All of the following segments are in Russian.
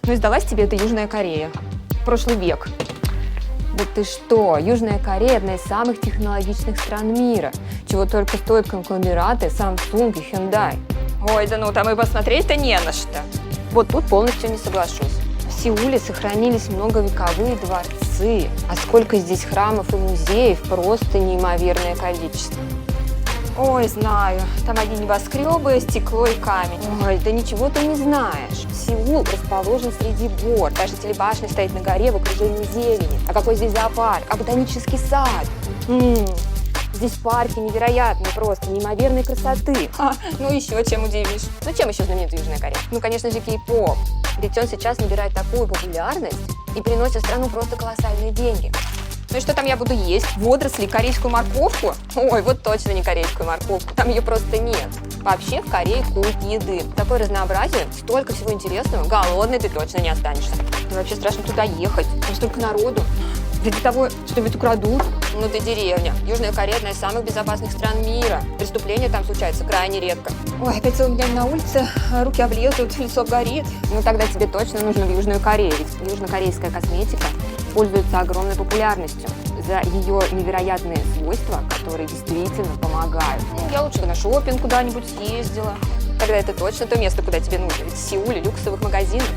Ну и сдалась тебе эта Южная Корея. Прошлый век. Да ты что, Южная Корея – одна из самых технологичных стран мира. Чего только стоят конгломераты Samsung и Hyundai. Ой, да ну там и посмотреть-то не на что. Вот тут полностью не соглашусь. В Сеуле сохранились многовековые дворцы, а сколько здесь храмов и музеев, просто неимоверное количество. Ой, знаю, там одни небоскребы, стекло и камень. Ой, да ничего ты не знаешь. Сеул расположен среди гор, даже телебашня стоит на горе в окружении зелени. А какой здесь зоопарк? А ботанический сад? Здесь парки невероятные просто, неимоверной красоты. Ну еще чем удивишь. Ну чем еще знаменита Южная Корея? Ну, конечно же, кей-поп. Ведь он сейчас набирает такую популярность и приносит в страну просто колоссальные деньги. Ну и что там я буду есть? Водоросли, корейскую морковку? Ой, вот точно не корейскую морковку, там ее просто нет. Вообще в Корее культ еды. Такое разнообразие, столько всего интересного, голодный ты точно не останешься. И вообще страшно туда ехать, там столько народу. Ради того, что-нибудь украдут. Ну ты деревня. Южная Корея – одна из самых безопасных стран мира. Преступления там случаются крайне редко. Ой, опять целый день на улице, руки облезут, лицо обгорит. Ну тогда тебе точно нужно в Южную Корею, ведь южнокорейская косметика пользуется огромной популярностью за ее невероятные свойства, которые действительно помогают. Я лучше бы на шопинг куда-нибудь съездила. Тогда это точно то место, куда тебе нужно. Ведь в Сеуле люксовых магазинов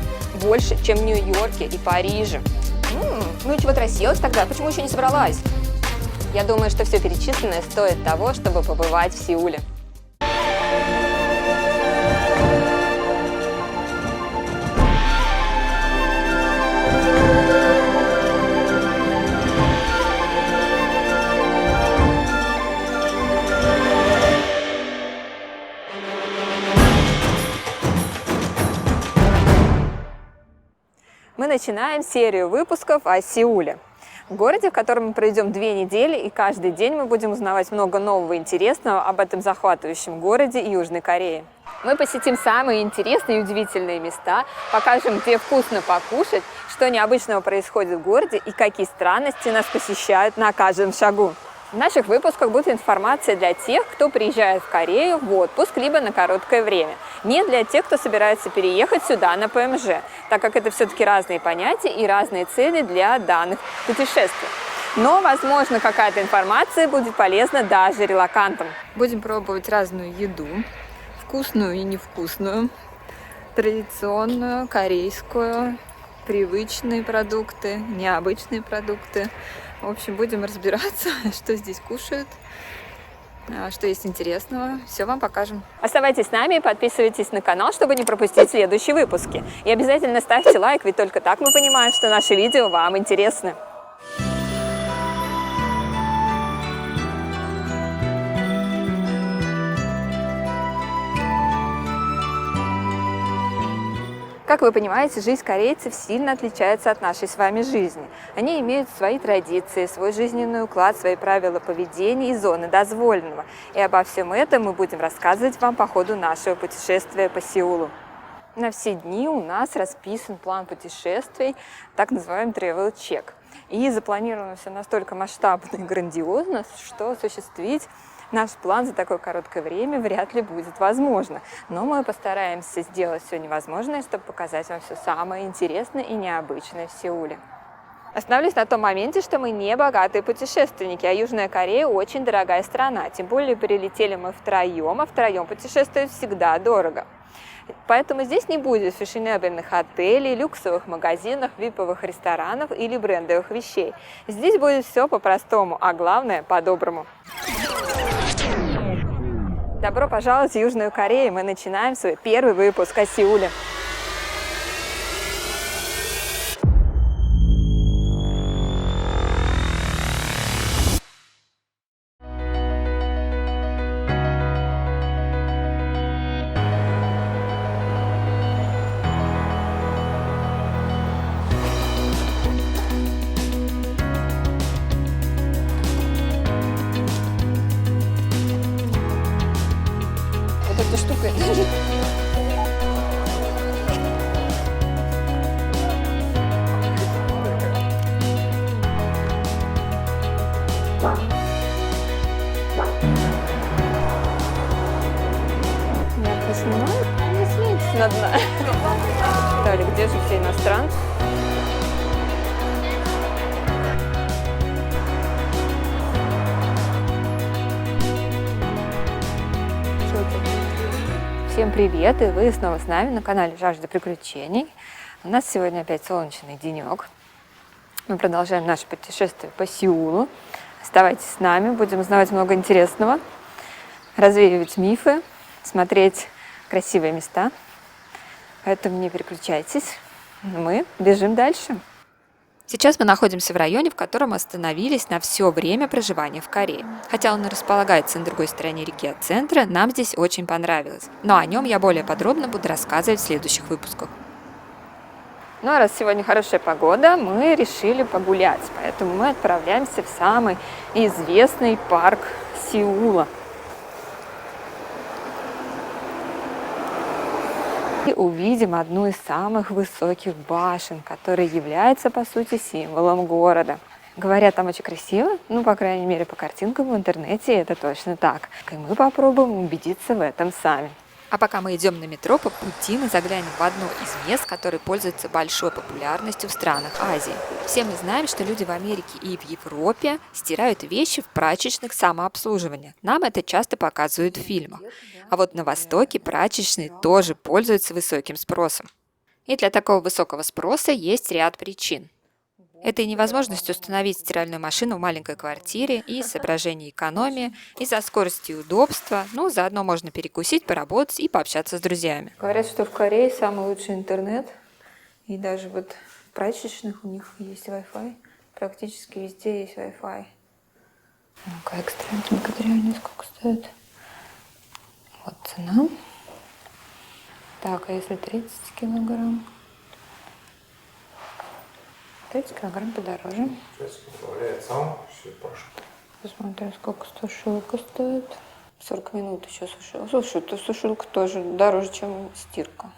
больше, чем в Нью-Йорке и Париже. Ну и чего ты расселась тогда? Почему еще не собралась? Я думаю, что все перечисленное стоит того, чтобы побывать в Сеуле. Мы начинаем серию выпусков о Сеуле. Городе, в котором мы проведем 2 недели, и каждый день мы будем узнавать много нового и интересного об этом захватывающем городе Южной Кореи. Мы посетим самые интересные и удивительные места, покажем, где вкусно покушать, что необычного происходит в городе и какие странности нас посещают на каждом шагу. В наших выпусках будет информация для тех, кто приезжает в Корею в отпуск, либо на короткое время. Не для тех, кто собирается переехать сюда на ПМЖ, так как это все-таки разные понятия и разные цели для данных путешествий. Но, возможно, какая-то информация будет полезна даже релокантам. Будем пробовать разную еду, вкусную и невкусную, традиционную, корейскую, привычные продукты, необычные продукты. В общем, будем разбираться, что здесь кушают, что есть интересного. Все вам покажем. Оставайтесь с нами и подписывайтесь на канал, чтобы не пропустить следующие выпуски. И обязательно ставьте лайк, ведь только так мы понимаем, что наши видео вам интересны. Как вы понимаете, жизнь корейцев сильно отличается от нашей с вами жизни. Они имеют свои традиции, свой жизненный уклад, свои правила поведения и зоны дозволенного. И обо всем этом мы будем рассказывать вам по ходу нашего путешествия по Сеулу. На все дни у нас расписан план путешествий, так называемый travel check. И запланировано все настолько масштабно и грандиозно, что осуществить наш план за такое короткое время вряд ли будет возможно. Но мы постараемся сделать все невозможное, чтобы показать вам все самое интересное и необычное в Сеуле. Остановлюсь на том моменте, что мы не богатые путешественники, а Южная Корея очень дорогая страна. Тем более прилетели мы втроем, а втроем путешествовать всегда дорого. Поэтому здесь не будет фешенебельных отелей, люксовых магазинов, виповых ресторанов или брендовых вещей. Здесь будет все по-простому, а главное по-доброму. Добро пожаловать в Южную Корею. Мы начинаем свой первый выпуск о Сеуле. Вот эта штука стран. Всем привет, и вы снова с нами на канале «Жажда приключений». У нас сегодня опять солнечный денек. Мы продолжаем наше путешествие по Сеулу. Оставайтесь с нами, будем узнавать много интересного, развеивать мифы, смотреть красивые места. Поэтому не переключайтесь, мы бежим дальше. Сейчас мы находимся в районе, в котором остановились на все время проживания в Корее. Хотя он и располагается на другой стороне реки от центра, нам здесь очень понравилось. Но о нем я более подробно буду рассказывать в следующих выпусках. Ну а раз сегодня хорошая погода, мы решили погулять. Поэтому мы отправляемся в самый известный парк Сеула. И увидим одну из самых высоких башен, которая является, по сути, символом города. Говорят, там очень красиво, ну, по крайней мере, по картинкам в интернете это точно так. И мы попробуем убедиться в этом сами. А пока мы идем на метро, по пути мы заглянем в одно из мест, которые пользуются большой популярностью в странах Азии. Все мы знаем, что люди в Америке и в Европе стирают вещи в прачечных самообслуживания. Нам это часто показывают в фильмах. А вот на Востоке прачечные тоже пользуются высоким спросом. И для такого высокого спроса есть ряд причин. Это и невозможность установить стиральную машину в маленькой квартире, и соображение экономии, из-за скорости и удобства. Ну, заодно можно перекусить, поработать и пообщаться с друзьями. Говорят, что в Корее самый лучший интернет. И даже вот в прачечных у них есть Wi-Fi. Практически везде есть Wi-Fi. Ну-ка, экстра антибактериальный сколько стоит? Вот цена. Так, а если 30 килограмм? 30 килограмм подороже. Посмотрим, сколько сушилка стоит. 40 минут еще сушилка. Слушай, это сушилка тоже дороже, чем стирка.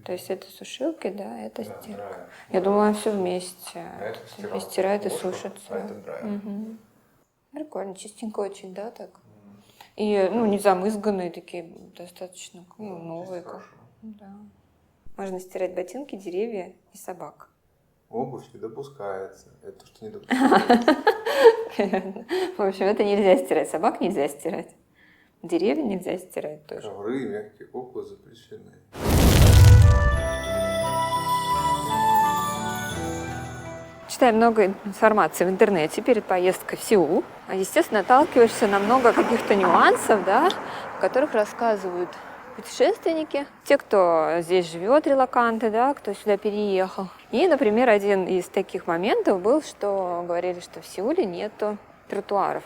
То есть это сушилки, да, это стирка. Я думала, все вместе. И стирает, и сушится. Угу. Прикольно, чистенько очень, да, так? И, ну, не замызганные такие, достаточно, ну, новые. Да. Можно стирать ботинки, деревья и собак. Обувь не допускается. Это что не допускается. В общем, это нельзя стирать. Собак нельзя стирать. Деревья нельзя стирать тоже. Ковры и мягкие куклы запрещены. Читаю много информации в интернете перед поездкой в Сеул. Естественно, наталкиваешься на много каких-то нюансов, да, о которых рассказывают путешественники, те, кто здесь живет, релоканты, да, кто сюда переехал. И, например, один из таких моментов был, что говорили, что в Сеуле нету тротуаров.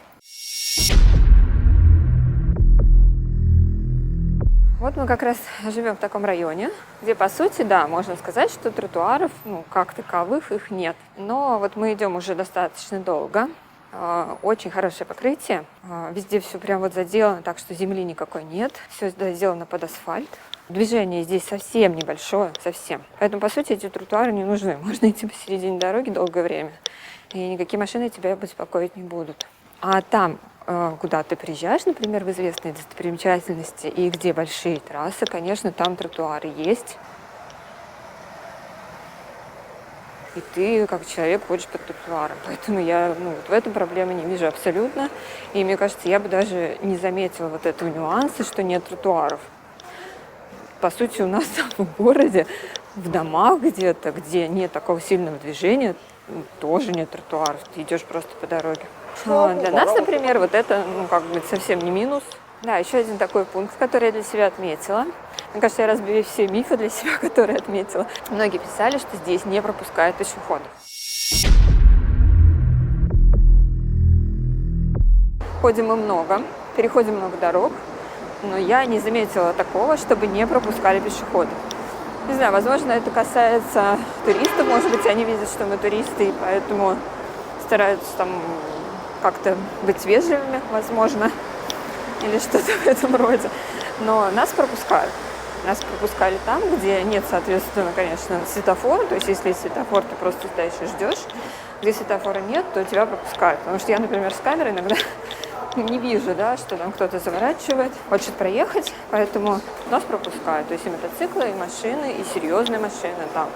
Вот мы как раз живем в таком районе, где, по сути, да, можно сказать, что тротуаров, ну, как таковых, их нет. Но вот мы идем уже достаточно долго. Очень хорошее покрытие. Везде все прям вот заделано, так что земли никакой нет. Все сделано под асфальт. Движение здесь совсем небольшое, совсем. Поэтому, по сути, эти тротуары не нужны. Можно идти посередине дороги долгое время, и никакие машины тебя беспокоить не будут. А там, куда ты приезжаешь, например, в известные достопримечательности, и где большие трассы, конечно, там тротуары есть. И ты, как человек, ходишь под тротуаром. Поэтому я вот в этом проблемы не вижу абсолютно. И мне кажется, я бы даже не заметила вот этого нюанса, что нет тротуаров. По сути, у нас там в городе, в домах где-то, где нет такого сильного движения, тоже нет тротуаров. Ты идешь просто по дороге. Для нас, например, вот это, как бы совсем не минус. Да, еще один такой пункт, который я для себя отметила. Мне кажется, я разбью все мифы для себя, которые отметила. Многие писали, что здесь не пропускают пешеходов. Ходим мы много, переходим много дорог, но я не заметила такого, чтобы не пропускали пешеходов. Не знаю, возможно, это касается туристов, может быть, они видят, что мы туристы, и поэтому стараются там как-то быть вежливыми, возможно, или что-то в этом роде. Но нас пропускают. Нас пропускали там, где нет, соответственно, конечно, светофора. То есть, если есть светофор, ты просто стоишь и ждешь. Где светофора нет, то тебя пропускают. Потому что я, например, с камерой иногда не вижу, да, что там кто-то заворачивает, хочет проехать, поэтому нас пропускают. То есть и мотоциклы, и машины, и серьезные машины там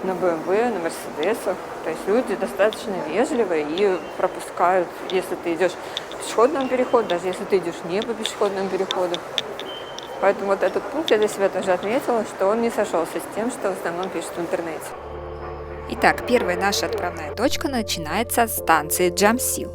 на BMW, на Мерседесах. То есть люди достаточно вежливые и пропускают, если ты идешь по пешеходному переходу, даже если ты идешь не по пешеходному переходу. Поэтому вот этот пункт я для себя тоже отметила, что он не сошелся с тем, что в основном пишут в интернете. Итак, первая наша отправная точка начинается от станции Джамсил.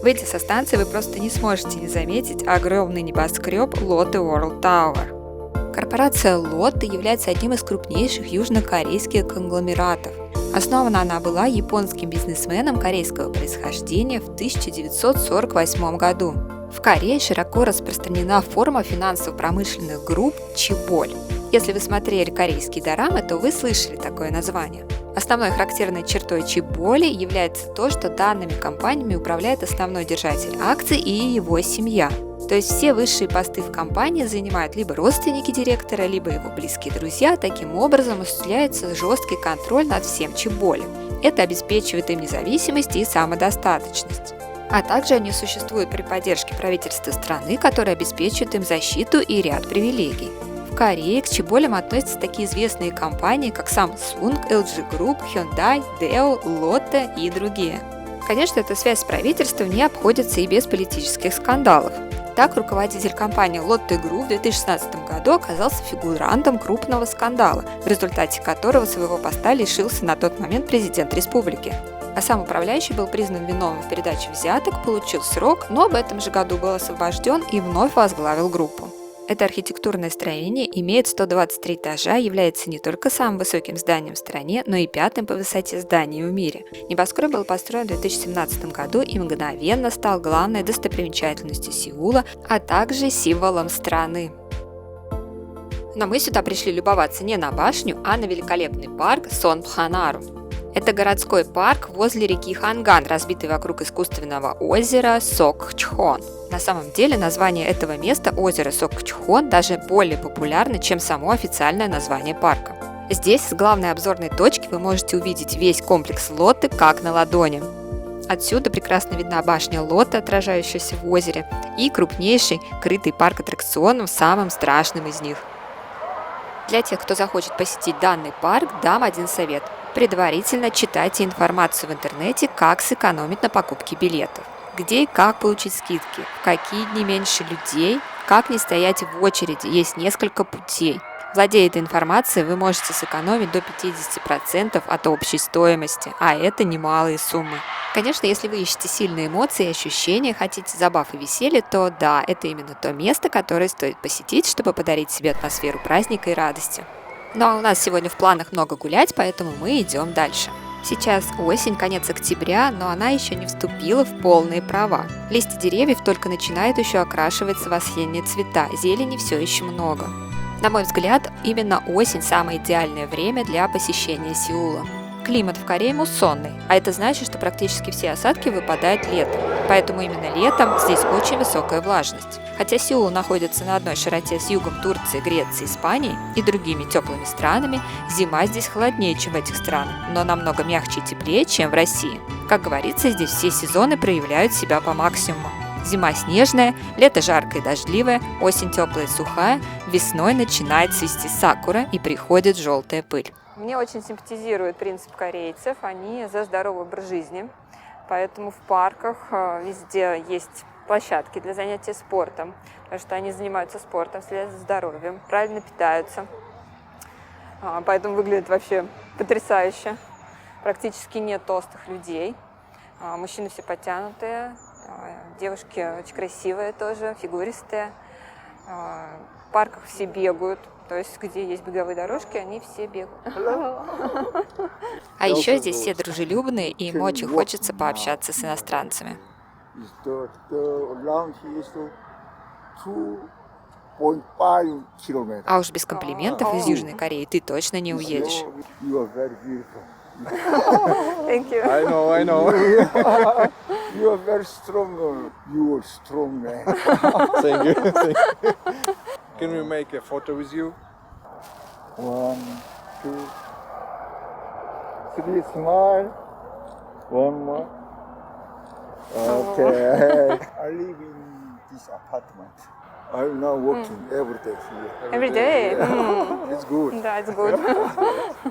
Выйдя со станции, вы просто не сможете не заметить огромный небоскреб Lotte World Tower. Корпорация Lotte является одним из крупнейших южнокорейских конгломератов. Основана она была японским бизнесменом корейского происхождения в 1948 году. В Корее широко распространена форма финансово-промышленных групп Чеболь. Если вы смотрели корейские дорамы, то вы слышали такое название. Основной характерной чертой Чеболи является то, что данными компаниями управляет основной держатель акций и его семья. То есть все высшие посты в компании занимают либо родственники директора, либо его близкие друзья. Таким образом осуществляется жесткий контроль над всем Чеболи. Это обеспечивает им независимость и самодостаточность. А также они существуют при поддержке правительства страны, которое обеспечивает им защиту и ряд привилегий. В Корее к Чеболям относятся такие известные компании, как Samsung, LG Group, Hyundai, Daewoo, Lotte и другие. Конечно, эта связь с правительством не обходится и без политических скандалов. Так, руководитель компании Lotte Group в 2016 году оказался фигурантом крупного скандала, в результате которого своего поста лишился на тот момент президент республики. А сам управляющий был признан виновным в передаче взяток, получил срок, но в этом же году был освобожден и вновь возглавил группу. Это архитектурное строение имеет 123 этажа, является не только самым высоким зданием в стране, но и пятым по высоте зданием в мире. Небоскреб был построен в 2017 году и мгновенно стал главной достопримечательностью Сеула, а также символом страны. Но мы сюда пришли любоваться не на башню, а на великолепный парк Сонпханару. Это городской парк возле реки Ханган, разбитый вокруг искусственного озера Сокчхон. На самом деле название этого места, озеро Сокчхон, даже более популярно, чем само официальное название парка. Здесь с главной обзорной точки вы можете увидеть весь комплекс Лотте как на ладони. Отсюда прекрасно видна башня Лотте, отражающаяся в озере, и крупнейший крытый парк аттракционов, самым страшным из них. Для тех, кто захочет посетить данный парк, дам один совет. Предварительно читайте информацию в интернете, как сэкономить на покупке билетов, где и как получить скидки, в какие дни меньше людей, как не стоять в очереди, есть несколько путей. Владея этой информацией, вы можете сэкономить до 50% от общей стоимости, а это немалые суммы. Конечно, если вы ищете сильные эмоции и ощущения, хотите забав и веселья, то да, это именно то место, которое стоит посетить, чтобы подарить себе атмосферу праздника и радости. Ну а у нас сегодня в планах много гулять, поэтому мы идем дальше. Сейчас осень, конец октября, но она еще не вступила в полные права. Листья деревьев только начинают еще окрашиваться в осенние цвета, зелени все еще много. На мой взгляд, именно осень самое идеальное время для посещения Сеула. Климат в Корее муссонный, а это значит, что практически все осадки выпадают летом, поэтому именно летом здесь очень высокая влажность. Хотя Сеул находится на одной широте с югом Турции, Греции, Испании и другими теплыми странами, зима здесь холоднее, чем в этих странах, но намного мягче и теплее, чем в России. Как говорится, здесь все сезоны проявляют себя по максимуму. Зима снежная, лето жаркое и дождливое, осень теплая и сухая, весной начинает цвести сакура и приходит желтая пыль. Мне очень симпатизирует принцип корейцев, они за здоровый образ жизни, поэтому в парках везде есть площадки для занятия спортом, потому что они занимаются спортом, следят за здоровьем, правильно питаются, поэтому выглядит вообще потрясающе. Практически нет толстых людей, мужчины все подтянутые, девушки очень красивые тоже, фигуристые, в парках все бегают. То есть, где есть беговые дорожки, они все бегают. А еще здесь все дружелюбные, и им очень хочется пообщаться с иностранцами. А уж без комплиментов из Южной Кореи ты точно не уедешь. Thank you. I know. You are very strong. You are strong man. Thank you. Can we make a photo with you? 1, 2, 3, smile. One more. Okay. I live in this apartment. I'm now working every day here. Every day? It's good. Да, it's good.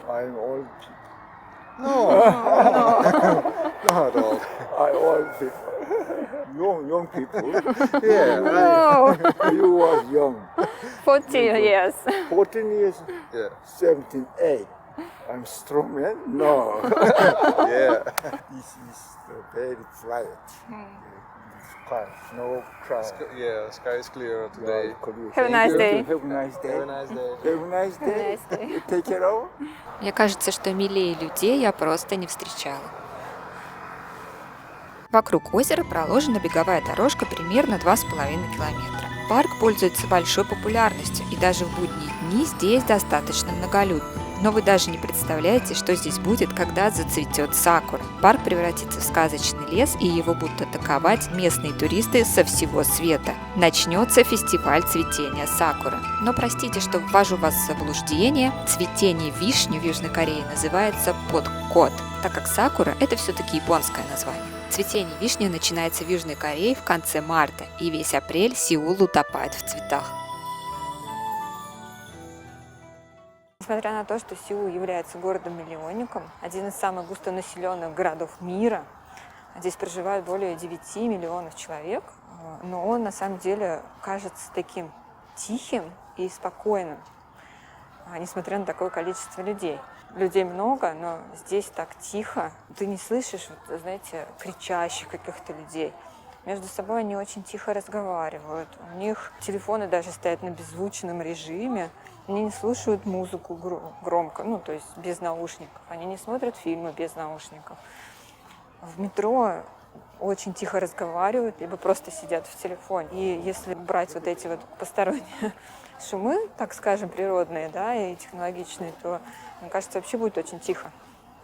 I'm old. No, not at all. I old people. Young people. Yeah, Oh, You was young. 40 years. 14 years, yeah, 17, 8. I'm strong man? No. yeah. This is the very quiet. Quiet, no crowd. Yeah, sky is clear today. Have a nice day. Have a nice day. Have a nice day. Have a nice day. Nice day. Take care of. Мне кажется, что милее людей я просто не встречала. Вокруг озера проложена беговая дорожка примерно 2,5 километра. Парк пользуется большой популярностью, и даже в будние дни здесь достаточно многолюдно. Но вы даже не представляете, что здесь будет, когда зацветет сакура. Парк превратится в сказочный лес, и его будут атаковать местные туристы со всего света. Начнется фестиваль цветения сакуры. Но простите, что ввожу вас в заблуждение, цветение вишни в Южной Корее называется подкот, так как сакура – это все-таки японское название. Цветение вишни начинается в Южной Корее в конце марта, и весь апрель Сеул утопает в цветах. Несмотря на то, что Сеул является городом-миллионником, один из самых густонаселенных городов мира, здесь проживает более 9 миллионов человек, но он на самом деле кажется таким тихим и спокойным, несмотря на такое количество людей. Людей много, но здесь так тихо. Ты не слышишь, вот, знаете, кричащих каких-то людей. Между собой они очень тихо разговаривают. У них телефоны даже стоят на беззвучном режиме. Они не слушают музыку громко, ну, то есть без наушников. Они не смотрят фильмы без наушников. В метро очень тихо разговаривают, либо просто сидят в телефоне. И если брать вот эти вот посторонние шумы, так скажем, природные, да, и технологичные, то, мне кажется, вообще будет очень тихо.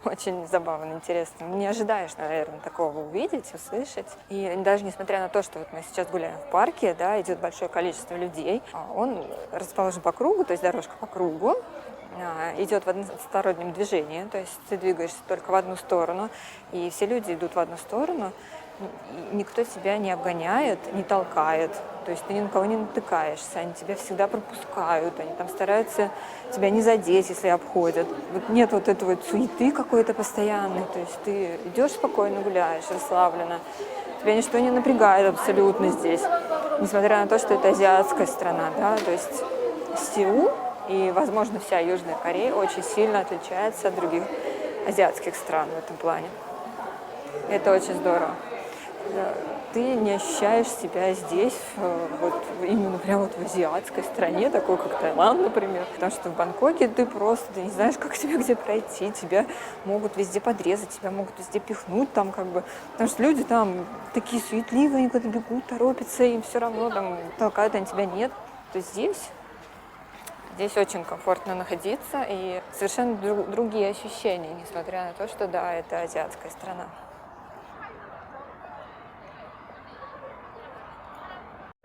Очень забавно, интересно. Не ожидаешь, наверное, такого увидеть, услышать. И даже несмотря на то, что вот мы сейчас гуляем в парке, да, идет большое количество людей, он расположен по кругу, то есть дорожка по кругу, идет в одностороннем движении, то есть ты двигаешься только в одну сторону, и все люди идут в одну сторону, никто тебя не обгоняет, не толкает, то есть ты ни на кого не натыкаешься, они тебя всегда пропускают, они там стараются тебя не задеть, если обходят. Вот нет вот этой вот суеты какой-то постоянной, то есть ты идешь спокойно, гуляешь, расслабленно, тебя ничто не напрягает абсолютно здесь, несмотря на то, что это азиатская страна, да, то есть Сеул и, возможно, вся Южная Корея очень сильно отличается от других азиатских стран в этом плане. Это очень здорово. Ты не ощущаешь себя здесь, вот именно прямо вот в азиатской стране, такой как Таиланд, например. Потому что в Бангкоке ты просто не знаешь, как тебе где пройти, тебя могут везде подрезать, тебя могут везде пихнуть там как бы. Потому что люди там такие суетливые, они куда-то бегут, торопятся, им все равно там толкают, а тебя нет. То есть здесь очень комфортно находиться и совершенно другие ощущения, несмотря на то, что да, это азиатская страна.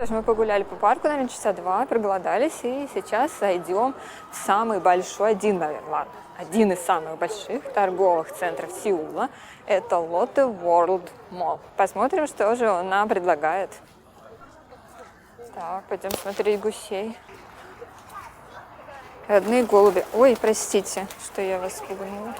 Мы погуляли по парку, наверное, часа 2, проголодались, и сейчас зайдем в самый большой, один из самых больших торговых центров Сеула. Это Lotte World Mall. Посмотрим, что же он нам предлагает. Так, пойдем смотреть гусей. Родные голуби. Ой, простите, что я вас пуганула.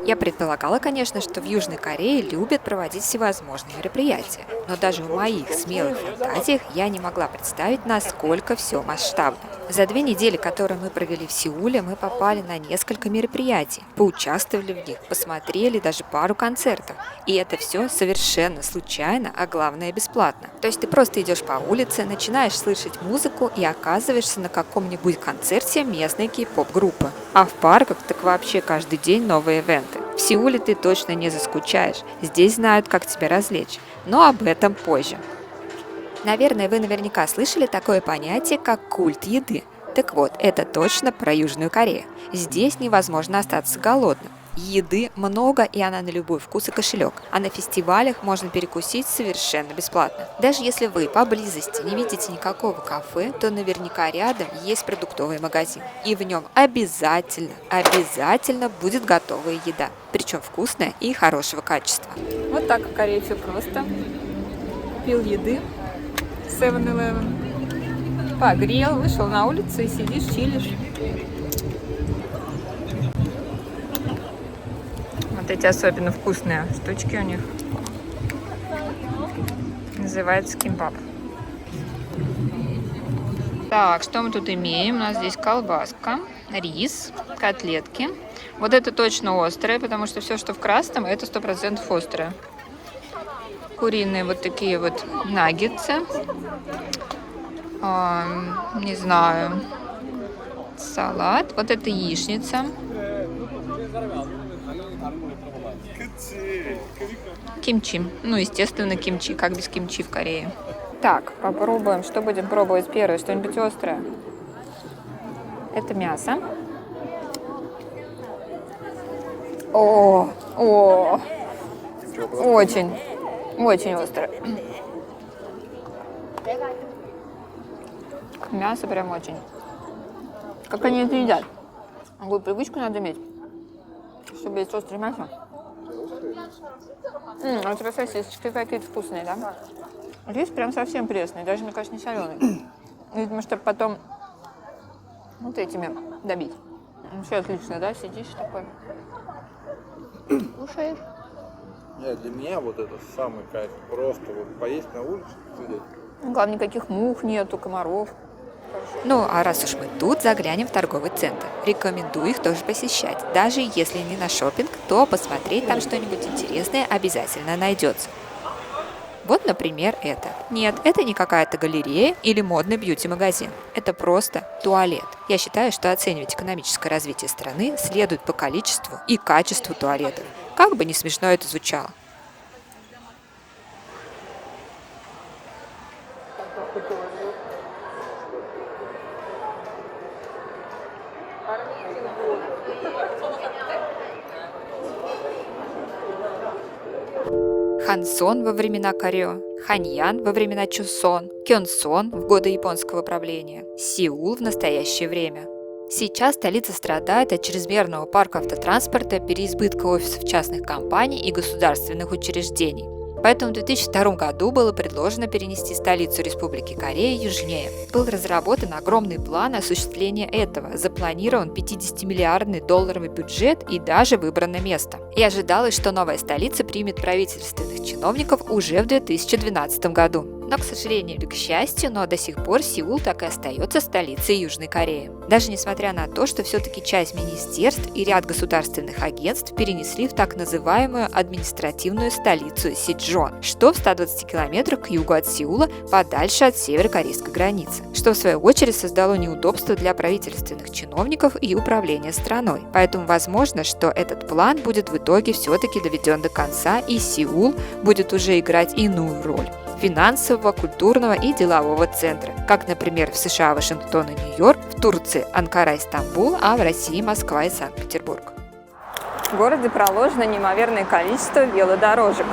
Я предполагала, конечно, что в Южной Корее любят проводить всевозможные мероприятия, но даже в моих смелых фантазиях я не могла представить, насколько все масштабно. За 2 недели, которые мы провели в Сеуле, мы попали на несколько мероприятий, поучаствовали в них, посмотрели даже пару концертов. И это все совершенно случайно, а главное бесплатно. То есть ты просто идешь по улице, начинаешь слышать музыку и оказываешься на каком-нибудь концерте местной кей-поп-группы. А в парках так вообще каждый день новые ивенты. В Сеуле ты точно не заскучаешь, здесь знают, как тебя развлечь, но об этом позже. Наверное, вы наверняка слышали такое понятие, как культ еды. Так вот, это точно про Южную Корею. Здесь невозможно остаться голодным. Еды много, и она на любой вкус и кошелек. А на фестивалях можно перекусить совершенно бесплатно. Даже если вы поблизости не видите никакого кафе, то наверняка рядом есть продуктовый магазин. И в нем обязательно будет готовая еда. Причем вкусная и хорошего качества. Вот так в Корее все просто. Купил еды в 7-Eleven, погрел, вышел на улицу и сидишь, чилишь. Вот эти особенно вкусные штучки у них. Называется кимбап. Так, что мы тут имеем? У нас здесь колбаска, рис, котлетки. Вот это точно острое, потому что все, что в красном, это 100% острое. Куриные вот такие вот наггетсы. Не знаю. Салат. Вот это яичница. Кимчи. Ну, естественно, кимчи. Как без кимчи в Корее? Так, попробуем. Что будем пробовать первое? Что-нибудь острое? Это мясо. Очень острое. Мясо прям очень. Как они это едят? Какую привычку надо иметь, чтобы есть острое мясо? Это сосисочки какие-то вкусные, да? Рис прям совсем пресный, даже, мне кажется, не соленый. Видимо, чтобы потом вот этими добить. Все отлично, да? Сидишь такой, кушаешь. Нет, для меня вот это самый кайф. Просто вот поесть на улице, сидеть. Главное, никаких мух нету, комаров. Ну, а раз уж мы тут, заглянем в торговый центр. Рекомендую их тоже посещать. Даже если не на шопинг, то посмотреть там что-нибудь интересное обязательно найдется. Вот, например, это. Нет, это не какая-то галерея или модный бьюти-магазин. Это просто туалет. Я считаю, что оценивать экономическое развитие страны следует по количеству и качеству туалетов. Как бы не смешно это звучало. Хансон во времена Корё, Ханьян во времена Чосон, Кёнсон в годы японского правления, Сеул в настоящее время. Сейчас столица страдает от чрезмерного парка автотранспорта, переизбытка офисов частных компаний и государственных учреждений. Поэтому в 2002 году было предложено перенести столицу Республики Корея южнее. Был разработан огромный план осуществления этого, запланирован 50-миллиардный долларовый бюджет и даже выбрано место. И ожидалось, что новая столица примет правительственных чиновников уже в 2012 году. Но, к сожалению или к счастью, но до сих пор Сеул так и остается столицей Южной Кореи. Даже несмотря на то, что все-таки часть министерств и ряд государственных агентств перенесли в так называемую административную столицу Сичжон, что в 120 километрах к югу от Сеула, подальше от северокорейской границы, что в свою очередь создало неудобства для правительственных чиновников и управления страной. Поэтому возможно, что этот план будет в итоге все-таки доведен до конца, и Сеул будет уже играть иную роль финансового, культурного и делового центра, как, например, в США Вашингтон и Нью-Йорк, в Турции Анкара и Стамбул, а в России Москва и Санкт-Петербург. В городе проложено неимоверное количество велодорожек.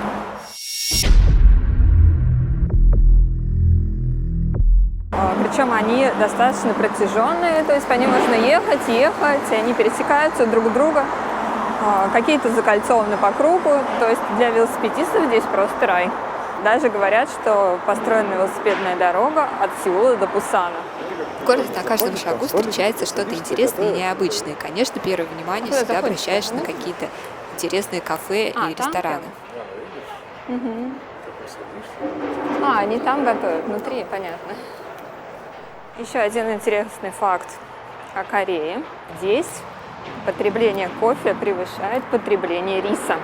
Причем они достаточно протяженные, то есть по ним можно ехать, и они пересекаются друг друга. Какие-то закольцованы по кругу, то есть для велосипедистов здесь просто рай. Даже говорят, что построена велосипедная дорога от Сеула до Пусана. В городе на каждом шагу встречается что-то интересное и необычное. Конечно, первое внимание всегда обращаешь на какие-то интересные кафе и рестораны. Они там готовят, внутри, понятно. Еще один интересный факт о Корее. Здесь потребление кофе превышает потребление риса.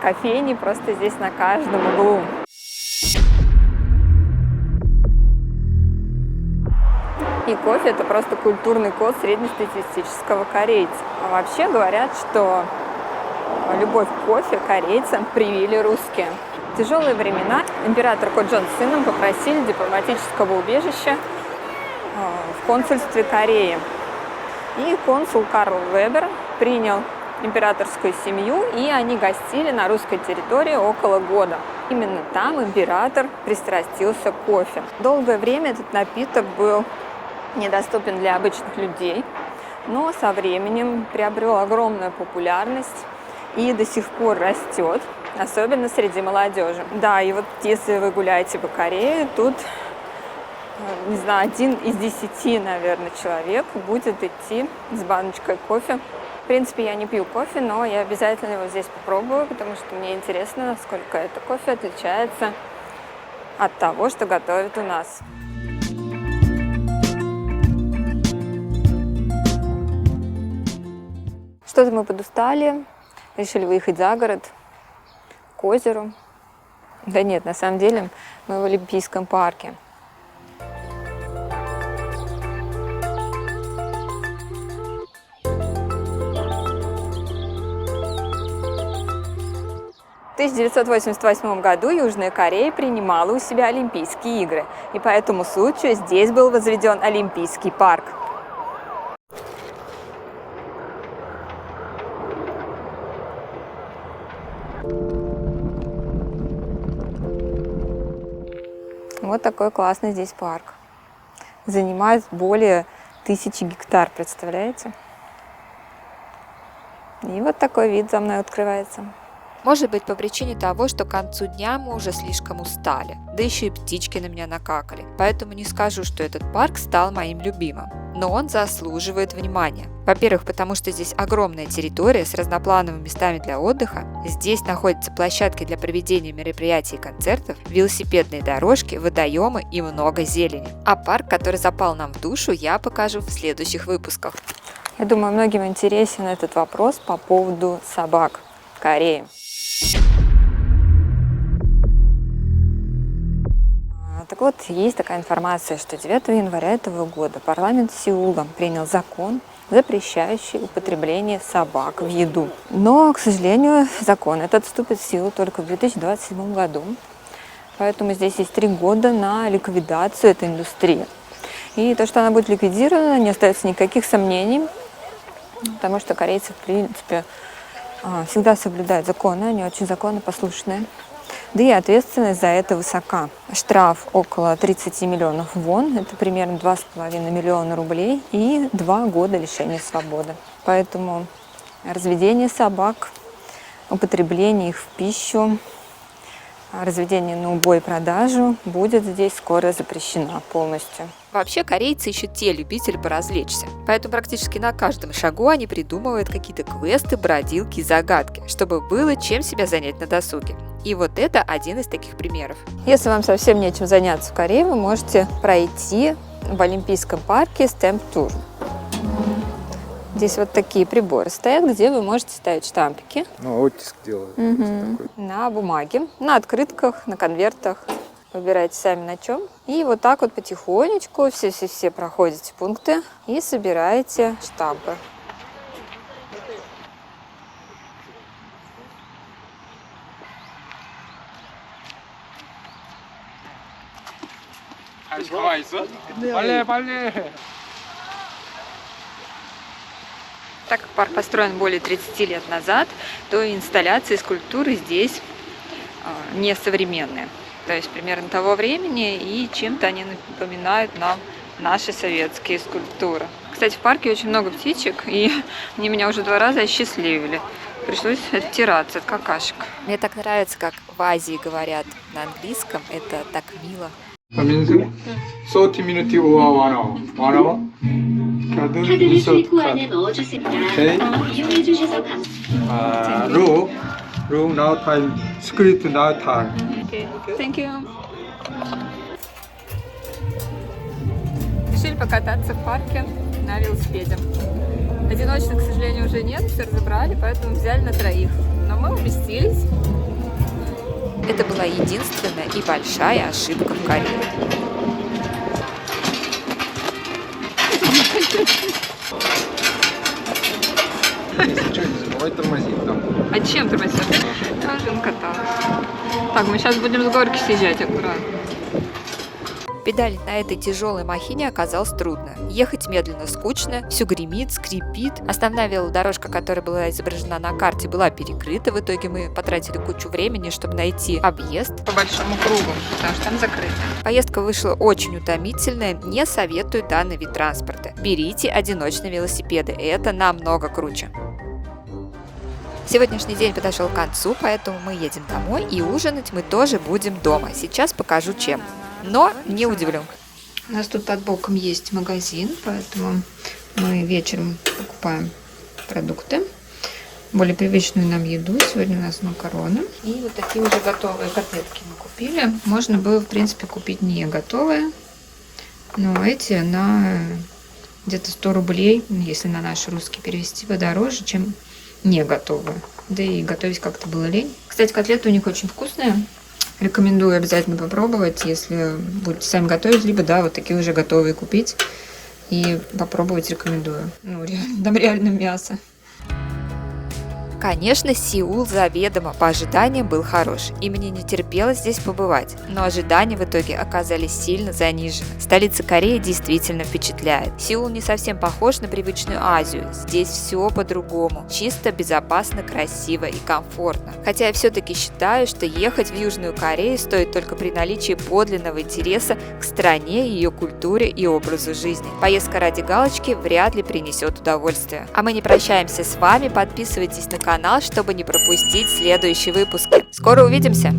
Кофейни просто здесь на каждом углу. И кофе – это просто культурный код среднестатистического корейца. А вообще говорят, что любовь к кофе корейцам привили русские. В тяжелые времена император Коджон с сыном попросили дипломатического убежища в консульстве Кореи. И консул Карл Вебер принял императорскую семью, и они гостили на русской территории около года. Именно там император пристрастился к кофе. Долгое время этот напиток был недоступен для обычных людей, но со временем приобрел огромную популярность и до сих пор растет, особенно среди молодежи. Да, и вот если вы гуляете по Корее, тут, не знаю, 1 из 10, наверное, человек будет идти с баночкой кофе. В принципе, я не пью кофе, но я обязательно его здесь попробую, потому что мне интересно, насколько это кофе отличается от того, что готовят у нас. Что-то мы подустали, решили выехать за город, к озеру. Да нет, на самом деле мы в Олимпийском парке. В 1988 году Южная Корея принимала у себя Олимпийские игры, и по этому случаю здесь был возведен Олимпийский парк. Вот такой классный здесь парк. Занимает более 1000 гектар, представляете? И вот такой вид за мной открывается. Может быть, по причине того, что к концу дня мы уже слишком устали, да еще и птички на меня накакали. Поэтому не скажу, что этот парк стал моим любимым. Но он заслуживает внимания. Во-первых, потому что здесь огромная территория с разноплановыми местами для отдыха. Здесь находятся площадки для проведения мероприятий и концертов, велосипедные дорожки, водоемы и много зелени. А парк, который запал нам в душу, я покажу в следующих выпусках. Я думаю, многим интересен этот вопрос по поводу собак в Корее. Так вот, есть такая информация, что 9 января этого года парламент Сеула принял закон, запрещающий употребление собак в еду. Но, к сожалению, закон этот вступит в силу только в 2027 году. Поэтому здесь есть 3 года на ликвидацию этой индустрии. И то, что она будет ликвидирована, не остается никаких сомнений, потому что корейцы, в принципе, всегда соблюдают законы, они очень законопослушные. Да и ответственность за это высока. Штраф около 30 миллионов вон, это примерно 2,5 миллиона рублей и 2 года лишения свободы. Поэтому разведение собак, употребление их в пищу, разведение на убой и продажу будет здесь скоро запрещено полностью. Вообще, корейцы еще те любители поразвлечься. Поэтому практически на каждом шагу они придумывают какие-то квесты, бродилки и загадки, чтобы было чем себя занять на досуге. И вот это один из таких примеров. Если вам совсем нечем заняться в Корее, вы можете пройти в Олимпийском парке Stamp Tour. Здесь вот такие приборы стоят, где вы можете ставить штампики. Ну, оттиск делают. На бумаге, на открытках, на конвертах. Выбирайте сами на чем. И вот так вот потихонечку все проходите пункты и собираете штампы. Так как парк построен более 30 лет назад, то инсталляции, скульптуры здесь не современные. То есть примерно того времени, и чем-то они напоминают нам наши советские скульптуры. Кстати, в парке очень много птичек, и они меня уже 2 раза осчастливили. Пришлось оттираться от какашек. Мне так нравится, как в Азии говорят на английском, это так мило. 30 minutes or 1 hour? 1 hour? 카드를 슬프 안에 넣어주십니다. 이용해주셔서 감사합니다. Room now time. Script now time. Okay. Thank you. Решили покататься в парке на велосипеде. Одиночных, к сожалению, уже нет, все разобрали, поэтому взяли на 3. Но мы уместились. Это была единственная и большая ошибка в Корее. Не забывай тормозить там. А чем тормозить? Тоже он катался. Так, мы сейчас будем с горки съезжать аккуратно. Педалить на этой тяжелой махине оказалось трудно. Ехать медленно скучно, все гремит, скрипит. Основная велодорожка, которая была изображена на карте, была перекрыта. В итоге мы потратили кучу времени, чтобы найти объезд По большому кругу, потому что там закрыто. Поездка вышла очень утомительная, не советую данный вид транспорта. Берите одиночные велосипеды, это намного круче. Сегодняшний день подошел к концу, поэтому мы едем домой, и ужинать мы тоже будем дома. Сейчас покажу чем. Но не удивлю. У нас тут под боком есть магазин, поэтому мы вечером покупаем продукты. Более привычную нам еду. Сегодня у нас макароны. И вот такие уже готовые котлетки мы купили. Можно было, в принципе, купить не готовые. Но эти на где-то 100 рублей, если на наши русские перевести, подороже, чем не готовые. Да и готовить как-то было лень. Кстати, котлеты у них очень вкусные. Рекомендую обязательно попробовать, если будете сами готовить, либо, да, вот такие уже готовые купить. И попробовать рекомендую. Ну, там реально мясо. Конечно, Сеул заведомо по ожиданиям был хорош, и мне не терпелось здесь побывать, но ожидания в итоге оказались сильно занижены. Столица Кореи действительно впечатляет. Сеул не совсем похож на привычную Азию, здесь все по-другому, чисто, безопасно, красиво и комфортно. Хотя я все-таки считаю, что ехать в Южную Корею стоит только при наличии подлинного интереса к стране, ее культуре и образу жизни. Поездка ради галочки вряд ли принесет удовольствие. А мы не прощаемся с вами, подписывайтесь на канал, чтобы не пропустить следующие выпуски. Скоро увидимся!